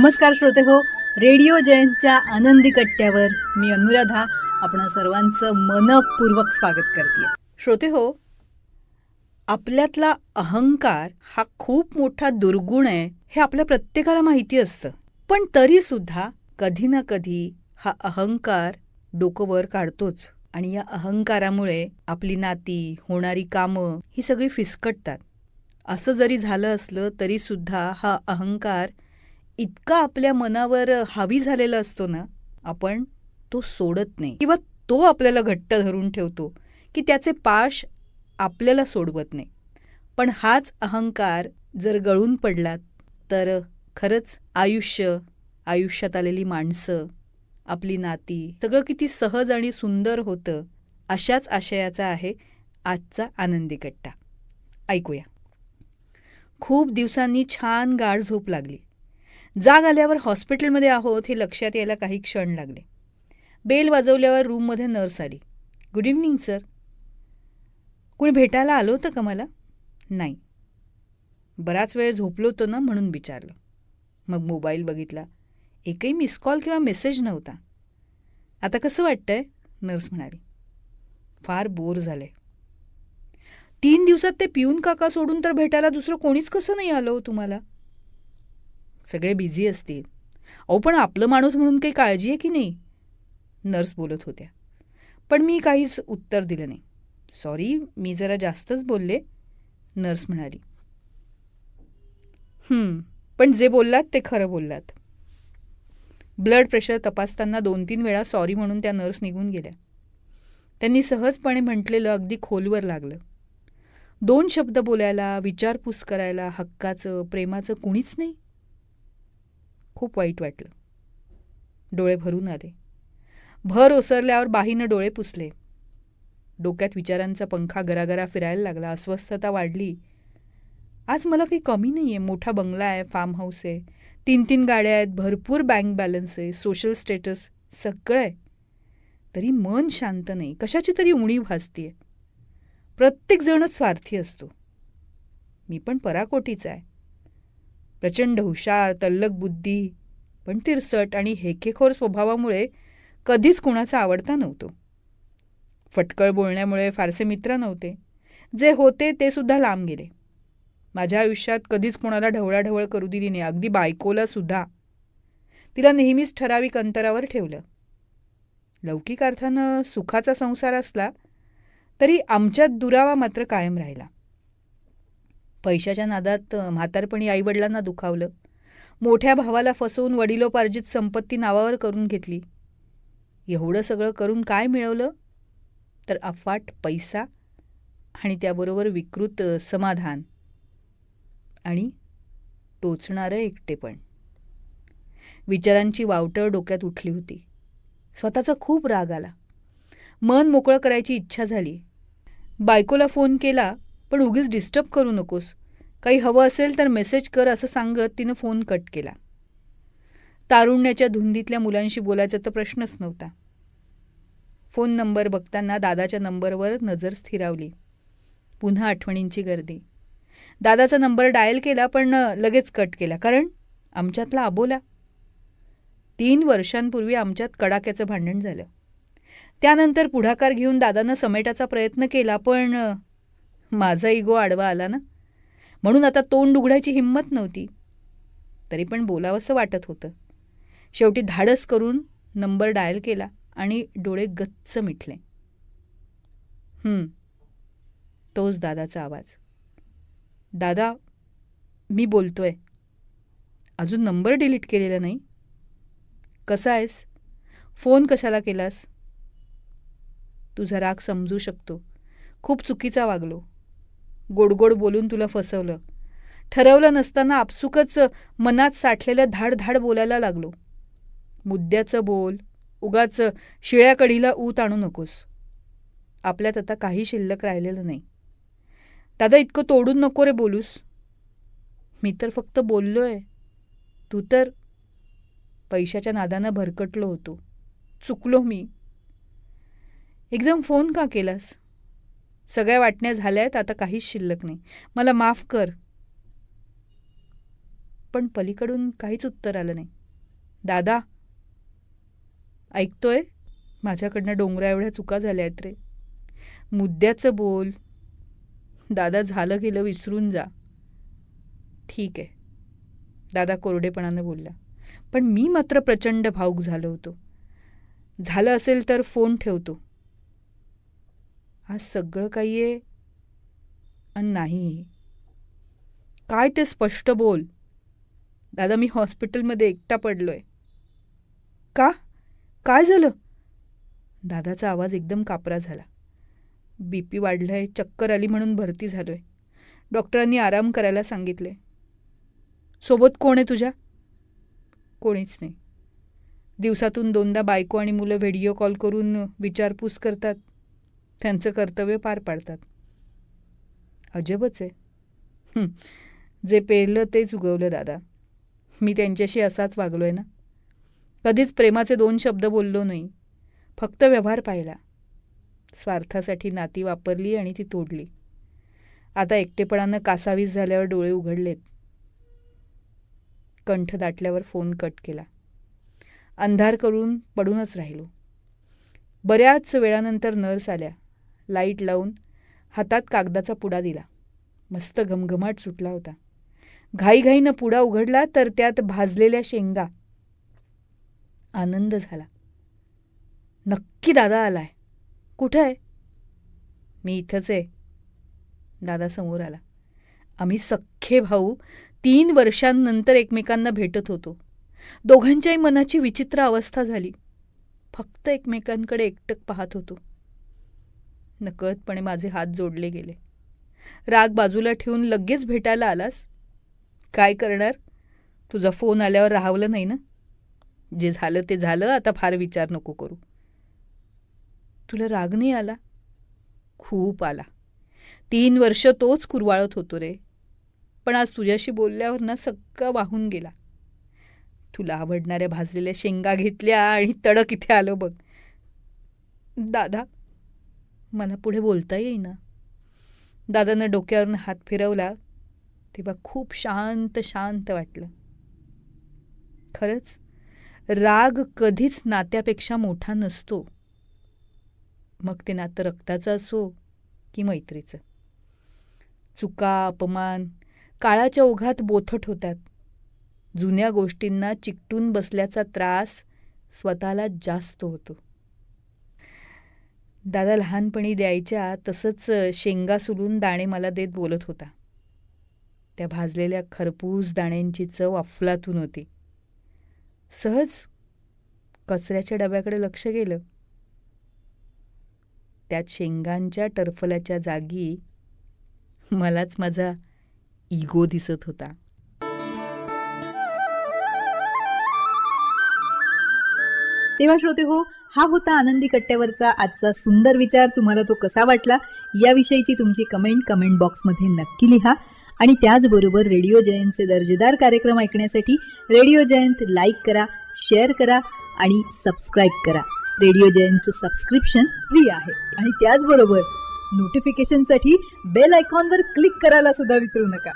नमस्कार श्रोते हो, रेडिओ जयंतच्या आनंदी कट्ट्यावर मी अनुराधा आपण सर्वांचं मनपूर्वक स्वागत करते. श्रोते हो, आपल्यातला अहंकार हा खूप मोठा दुर्गुण आहे हे आपल्या प्रत्येकाला माहिती असतं. पण तरी सुद्धा कधी ना कधी हा अहंकार डोकं वर काढतोच आणि या अहंकारामुळे आपली नाती, होणारी कामं ही सगळी फिसकटतात. असं जरी झालं असलं तरी सुद्धा हा अहंकार इतका आपल्या मनावर हावी झालेला असतो ना, आपण तो सोडत नाही किंवा तो आपल्याला घट्ट धरून ठेवतो की त्याचे पाश आपल्याला सोडवत नाही. पण हाच अहंकार जर गळून पडलात तर खरंच आयुष्यात आलेली माणसं, आपली नाती सगळं किती सहज आणि सुंदर होतं. अशाच आशयाचा आहे आजचा आनंदी कट्टा. ऐकूया. खूप दिवसांनी छान गाढ झोप लागली. जाग आल्यावर हॉस्पिटलमध्ये आहोत हे लक्षात यायला काही क्षण लागले. बेल वाजवल्यावर रूममध्ये नर्स आली. Good evening sir. कोणी भेटायला आलं होतं का मला? नाही. बराच वेळ झोपलो होतो ना म्हणून विचारलं. मग मोबाईल बघितला. एकही मिस कॉल किंवा मेसेज नव्हता. आता कसं वाटतंय? नर्स म्हणाली. फार बोर झाले. 3 दिवसात ते पिऊन काका सोडून तर भेटायला दुसरं कोणीच कसं नाही आलं हो तुम्हाला? सगळे बिझी असतील. अहो पण आपलं माणूस म्हणून काही काळजी आहे की नाही? नर्स बोलत होत्या. पण मी काहीच उत्तर दिलं नाही. सॉरी, मी जरा जास्तच बोलले, नर्स म्हणाली. पण जे बोललात ते खरं बोललात. ब्लड प्रेशर तपासताना 2-3 वेळा सॉरी म्हणून त्या नर्स निघून गेल्या. त्यांनी सहजपणे म्हटलेलं अगदी खोलवर लागलं. 2 शब्द बोलायला, विचारपूस करायला, हक्काचं, प्रेमाचं कुणीच नाही. खूप वाईट वाटलं. डोळे भरून आले. भर ओसरल्यावर बाहीनं डोळे पुसले. डोक्यात विचारांचा पंखा गरागरा फिरायला लागला. अस्वस्थता वाढली. आज मला काही कमी नाही आहे. मोठा बंगला आहे, फार्म हाऊस आहे, 3-3 गाड्या आहेत, भरपूर बँक बॅलन्स आहे, सोशल स्टेटस सगळं आहे. तरी मन शांत नाही. कशाची तरी उणीव भासतीये. प्रत्येकजणच स्वार्थी असतो. मी पण पराकोटीचा आहे. प्रचंड हुशार, तल्लख बुद्धी, पण तिरसट आणि हेकेखोर स्वभावामुळे कधीच कुणाचा आवडता नव्हतो. फटकळ बोलण्यामुळे फारसे मित्र नव्हते. जे होते ते सुद्धा लांब गेले. माझ्या आयुष्यात कधीच कोणाला ढवळाढवळ करू दिली नाही, अगदी बायकोला सुद्धा. तिला नेहमीच ठराविक अंतरावर ठेवलं. लौकिक अर्थानं सुखाचा संसार असला तरी आमच्यात दुरावा मात्र कायम राहिला. पैशाच्या नादात म्हातारपणी आईवडिलांना दुखावलं. मोठ्या भावाला फसवून वडिलोपार्जित संपत्ती नावावर करून घेतली. एवढं सगळं करून काय मिळवलं? तर अफाट पैसा आणि त्याबरोबर विकृत समाधान आणि टोचणारं एकटेपण. विचारांची वावटळ डोक्यात उठली होती. स्वतःचा खूप राग आला. मन मोकळं करायची इच्छा झाली. बायकोला फोन केला, पण उगीच डिस्टर्ब करू नकोस, काही हवं असेल तर मेसेज कर असं सांगत तिनं फोन कट केला. तारुण्याच्या धुंदीतल्या मुलांशी बोलायचा तर प्रश्नच नव्हता. फोन नंबर बघताना दादाच्या नंबरवर नजर स्थिरावली. पुन्हा आठवणींची गर्दी. दादाचा नंबर डायल केला पण लगेच कट केला. कारण आमच्यातला अबोला. 3 वर्षांपूर्वी आमच्यात कडाक्याचं भांडण झालं. त्यानंतर पुढाकार घेऊन दादानं समेटाचा प्रयत्न केला, पण माझा इगो आडवा आला ना, म्हणून आता तोंड उघडायची हिंमत नव्हती. तरी पण बोलावंसं वाटत होतं. शेवटी धाडस करून नंबर डायल केला आणि डोळे गच्च मिटले. तोच दादाचा आवाज. दादा, मी बोलतोय. अजून नंबर डिलीट केलेला नाही? कसा आहेस? फोन कशाला केलास? तुझा राग समजू शकतो. खूप चुकीचा वागलो. गोडगोड बोलून तुला फसवलं. ठरवलं नसताना आपसुकच मनात साठलेलं धाड बोलायला लागलो. मुद्द्याचं बोल. उगाच शिळ्या कढीला ऊत आणू नकोस. आपल्यात आता काही शिल्लक राहिलेलं नाही. दादा, इतकं तोडून नको रे बोलूस. मी तर फक्त बोललोय. तू तर पैशाच्या नादानं भरकटलो होतो. चुकलो मी. एकदम फोन का केलास? सगळ्या वाटण्या झाल्यात, आता काहीच शिल्लक नाही. मला माफ कर. पण पलीकडून काहीच उत्तर आलं नाही. दादा ऐकतोय? माझ्याकडनं डोंगरा एवढ्या चुका झाल्या आहेत रे. मुद्द्याचं बोल. दादा झालं गेलं विसरून जा. ठीक आहे, दादा कोरडेपणानं बोलला. पण मी मात्र प्रचंड भावूक झालो होतो. झालं असेल तर फोन ठेवतो. आज सगळं काही आहे आणि नाही. काय ते स्पष्ट बोल. दादा मी हॉस्पिटलमध्ये एकटा पडलोय. का? काय झालं? दादाचा आवाज एकदम कापरा झाला. बीपी वाढलाय, चक्कर आली म्हणून भरती झालोय. डॉक्टरांनी आराम करायला सांगितले. सोबत कोण आहे तुझ्या? कोणीच नाही. दिवसातून 2दा बायको आणि मुलं व्हिडिओ कॉल करून विचारपूस करतात. त्यांचं कर्तव्य पार पाडतात. अजबच आहे. जे पेरलं तेच उगवलं दादा. मी त्यांच्याशी असाच वागलोय ना. कधीच प्रेमाचे 2 शब्द बोललो नाही. फक्त व्यवहार पाहिला. स्वार्थासाठी नाती वापरली आणि ती तोडली. आता एकटेपणानं कासावीस झाल्यावर डोळे उघडलेत. कंठ दाटल्यावर फोन कट केला. अंधार करून पडूनच राहिलो. बऱ्याच वेळानंतर नर्स आल्या. लाईट लावून हातात कागदाचा पुडा दिला. मस्त घमघमाट सुटला होता. घाईघाईनं पुडा उघडला तर त्यात भाजलेल्या शेंगा. आनंद झाला. नक्की दादा आलाय. कुठं आहे? मी इथंच आहे. दादा समोर आला. आम्ही सख्खे भाऊ 3 वर्षांनंतर एकमेकांना भेटत होतो. दोघांच्याही मनाची विचित्र अवस्था झाली. फक्त एकमेकांकडे एकटक पाहत होतो. नकळतपणे माझे हात जोडले गेले. राग बाजूला ठेवून लगेच भेटायला आलास? काय करणार? तुझा फोन आल्यावर राहावलं नाही ना. जे झालं ते झालं. आता फार विचार नको करू. तुला राग नाही आला? खूप आला. 3 वर्ष तोच कुरवाळत होतो रे. पण आज तुझ्याशी बोलल्यावर ना सगळं वाहून गेला. तुला आवडणाऱ्या भाजलेल्या शेंगा घेतल्या आणि तडक इथे आलो बघ. दादा, मला पुढे बोलता येईना. दादानं डोक्यावरून हात फिरवला तेव्हा खूप शांत शांत वाटलं. खरंच राग कधीच नात्यापेक्षा मोठा नसतो. मग ते नातं रक्ताचं असो की मैत्रीचं. चुका, अपमान काळाच्या ओघात बोथट होतात. जुन्या गोष्टींना चिकटून बसल्याचा त्रास स्वतःला जास्त होतो. दादा लहानपणी द्यायच्या तसंच शेंगा सुलून दाणे मला देत बोलत होता. त्या भाजलेल्या खरपूस दाण्यांची चव अफलातून होती. सहज कचऱ्याच्या डब्याकडे लक्ष गेलं. त्यात शेंगांच्या टरफल्याच्या जागी मलाच माझा इगो दिसत होता. तेव्हा श्रोते हो, हा होता आनंदी कट्ट्यावरचा आजचा सुंदर विचार. तुम्हाला तो कसा वाटला याविषयीची तुमची कमेंट बॉक्समध्ये नक्की लिहा. आणि त्याचबरोबर रेडिओ जयंतचे दर्जेदार कार्यक्रम ऐकण्यासाठी रेडिओ जयंत लाईक करा, शेअर करा आणि सबस्क्राईब करा. रेडिओ जयंतचं सबस्क्रिप्शन फ्री आहे. आणि त्याचबरोबर नोटिफिकेशनसाठी बेल आयकॉनवर क्लिक करायला सुद्धा विसरू नका.